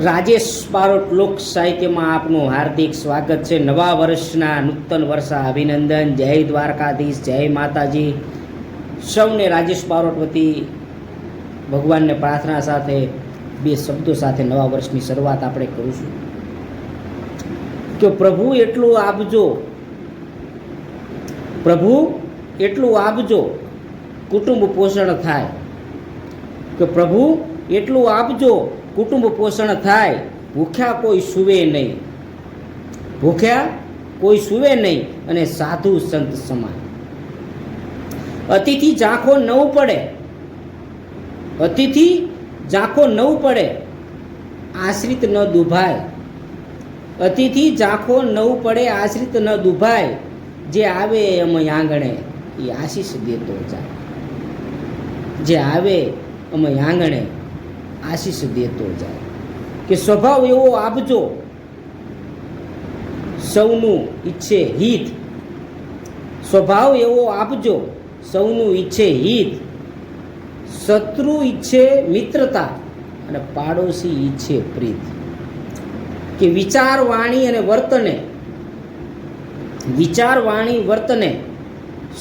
રાજેશ બારોટ લોક સાહિત્યમાં આપનું હાર્દિક સ્વાગત છે. નવા વર્ષના નૂતન વર્ષા અભિનંદન. જય દ્વારકાધીશ, જય માતાજી. સૌને રાજેશ બારોટ વતી ભગવાનને પ્રાર્થના સાથે બે શબ્દો સાથે નવા વર્ષની શરૂઆત આપણે કરીશું કે પ્રભુ એટલું આપજો, પ્રભુ એટલું આપજો કુટુંબ પોષણ થાય. કે પ્રભુ એટલું આપજો કુટુંબ પોષણ થાય. ભૂખ્યા કોઈ સૂવે નહીં, ભૂખ્યા કોઈ સૂવે નહીં અને સાધુ સંત સમાય. અતિથિ ઝાંખો નવ પડે, અતિથિ ઝાંખો નવ પડે, આશ્રિત ન દુભાય. અતિથિ ઝાંખો નવ પડે, આશ્રિત ન દુભાય. જે આવે અમે આંગણે એ આશીષ દેતો જાય. જે આવે અમે આંગણે આશીષ દેતો જાય. કે સ્વભાવ એવો આપજો સૌનું ઈચ્છે હિત. સ્વભાવ એવો આપજો સૌનું ઈચ્છે હિત. શત્રુ ઈચ્છે મિત્રતા અને પાડોશી ઈચ્છે પ્રીત. કે વિચાર વાણી અને વર્તને, વિચાર વાણી વર્તને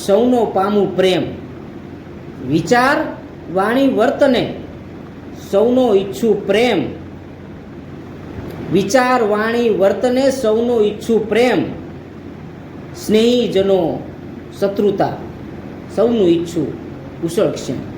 સૌનો પામું પ્રેમ. વિચાર વાણી વર્તને સૌનો ઈચ્છું પ્રેમ. વિચાર વાણી વર્તને સૌનો ઈચ્છું પ્રેમ. સ્નેહીજનો શત્રુતા સૌનું ઈચ્છું કુશળ ક્ષેમ.